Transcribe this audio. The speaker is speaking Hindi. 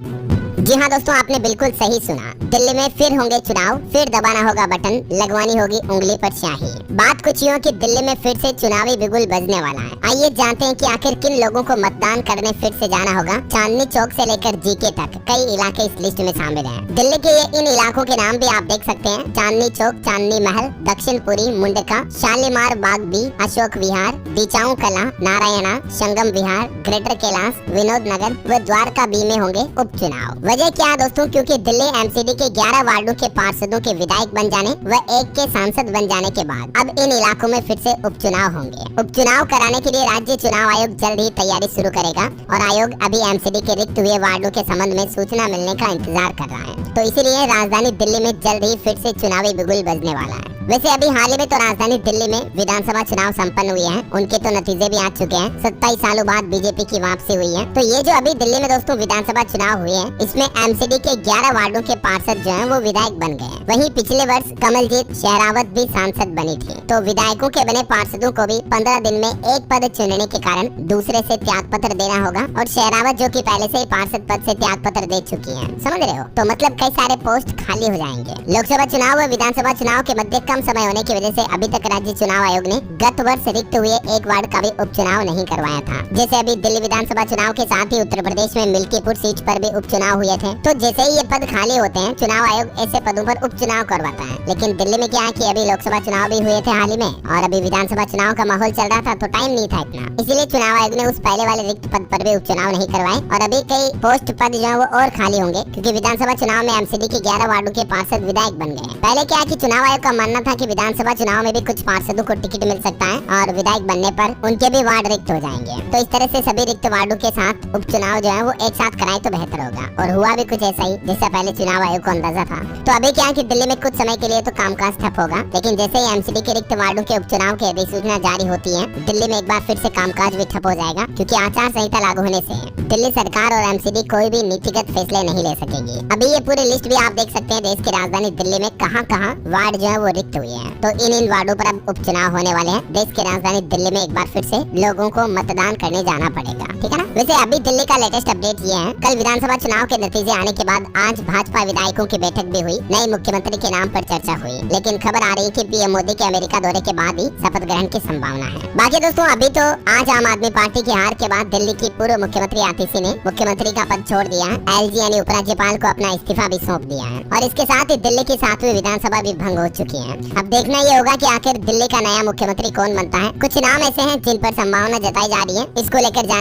जी हाँ दोस्तों, आपने बिल्कुल सही सुना। दिल्ली में फिर होंगे चुनाव, फिर दबाना होगा बटन, लगवानी होगी उंगली पर स्याही। बात कुछ यूं कि दिल्ली में फिर से चुनावी बिगुल बजने वाला है। आइए जानते हैं कि आखिर किन लोगों को मतदान करने फिर से जाना होगा। चांदनी चौक से लेकर जीके तक कई इलाके इस लिस्ट में शामिल हैं। दिल्ली के इन इलाकों के नाम भी आप देख सकते हैं: चांदनी चौक, चांदनी महल, दक्षिणपुरी, मुंडका, शालीमार बाग बी, अशोक विहार, बिचाऊ कला, नारायणा, संगम विहार, ग्रेटर कैलाश, विनोद नगर व द्वारका बी में होंगे उपचुनाव। वजह क्या है दोस्तों? क्योंकि दिल्ली एमसीडी के 11 वार्डों के पार्षदों के विधायक बन जाने व एक के सांसद बन जाने के बाद अब इन इलाकों में फिर से उपचुनाव होंगे। उपचुनाव कराने के लिए राज्य चुनाव आयोग जल्द ही तैयारी शुरू करेगा और आयोग अभी एमसीडी के रिक्त हुए वार्डों के संबंध में सूचना मिलने का इंतजार कर रहा है। तो इसीलिए राजधानी दिल्ली में जल्द ही फिर से चुनावी बिगुल बजने वाला है। वैसे अभी हाल ही में तो राजधानी दिल्ली में विधानसभा चुनाव संपन्न हुए हैं, उनके तो नतीजे भी आ चुके हैं। 27 सालों बाद बीजेपी की वापसी हुई है। तो ये जो अभी दिल्ली में दोस्तों विधानसभा चुनाव हुए हैं, इसमें एमसीडी के 11 वार्डों के पार्षद जो हैं वो विधायक बन गए। वहीं पिछले वर्ष कमलजीत शेरावत भी सांसद बनी थी। तो विधायकों के बने पार्षदों को भी 15 दिन में एक पद चुनने के कारण दूसरे से त्याग पत्र देना होगा। और शेरावत जो कि पहले से ही पार्षद पद से त्याग पत्र दे चुकी है, समझ रहे हो? तो मतलब कई सारे पोस्ट खाली हो जाएंगे। लोकसभा चुनाव व विधानसभा चुनाव के मध्य कम समय होने की वजह से अभी तक राज्य चुनाव आयोग ने गत वर्ष रिक्त हुए एक वार्ड का भी उपचुनाव नहीं करवाया था। जैसे अभी दिल्ली विधानसभा चुनाव के साथ ही उत्तर प्रदेश में मिल्कीपुर सीट पर भी उपचुनाव हुए थे। तो जैसे ही ये पद खाली होते हैं, चुनाव आयोग ऐसे पदों पर उपचुनाव करवाता है। लेकिन दिल्ली में क्या है कि अभी लोकसभा चुनाव भी हुए थे हाल ही में और अभी विधानसभा चुनाव का माहौल चल रहा था, तो टाइम नहीं था इतना। इसीलिए चुनाव आयोग ने उस पहले वाले रिक्त पद पर भी उपचुनाव नहीं करवाए और अभी कई पोस्ट पद जो है वो और खाली होंगे, क्योंकि विधानसभा चुनाव में एमसीडी के 11 वार्डों के पार्षद विधायक बन गए। पहले क्या है कि चुनाव आयोग का मानना था कि विधानसभा चुनाव में भी कुछ पार्षदों को टिकट मिल सकता है और विधायक बनने पर उनके भी वार्ड रिक्त हो जाएंगे। तो इस तरह से सभी रिक्त वार्डों के साथ उपचुनाव जो है वो एक साथ कराए तो बेहतर होगा। और हुआ भी कुछ ऐसा ही जैसा पहले चुनाव आयोग को अंदाजा था। तो अभी क्या है कि दिल्ली में कुछ समय के लिए तो कामकाज ठप होगा, लेकिन जैसे ही एमसीडी के रिक्त वार्डों के उपचुनाव की अधिसूचना जारी होती है, दिल्ली में एक बार फिर से कामकाज भी ठप हो जाएगा, क्योंकि आचार संहिता लागू होने से दिल्ली सरकार और एमसीडी कोई भी नीतिगत फैसले नहीं ले सकेगी। अभी ये पूरी लिस्ट भी आप देख सकते हैं देश की राजधानी दिल्ली में कहां वार्ड जो है वो रिक्त हुए हैं। तो इन वार्डों पर अब उपचुनाव होने वाले हैं। देश की राजधानी दिल्ली में एक बार फिर से लोगों को मतदान करने जाना पड़ेगा, ठीक है ना? वैसे अभी दिल्ली का लेटेस्ट अपडेट ये है, कल विधानसभा चुनाव के नतीजे आने के बाद आज भाजपा विधायकों की बैठक भी हुई, नए मुख्यमंत्री के नाम पर चर्चा हुई। लेकिन खबर आ रही है कि पीएम मोदी के अमेरिका दौरे के बाद ही शपथ ग्रहण की संभावना है। बाकी दोस्तों अभी तो आज आम आदमी पार्टी की हार के बाद दिल्ली की पूर्व मुख्यमंत्री आतिशी ने मुख्यमंत्री का पद छोड़ दिया है। एलजी यानी उपराज्यपाल को अपना इस्तीफा भी सौंप दिया है और इसके साथ ही दिल्ली की 7वीं विधानसभा भी भंग हो चुकी है। अब देखना ये होगा कि आखिर दिल्ली का नया मुख्यमंत्री कौन बनता है। कुछ नाम ऐसे हैं जिन पर संभावना जताई जा रही है। इसको लेकर जान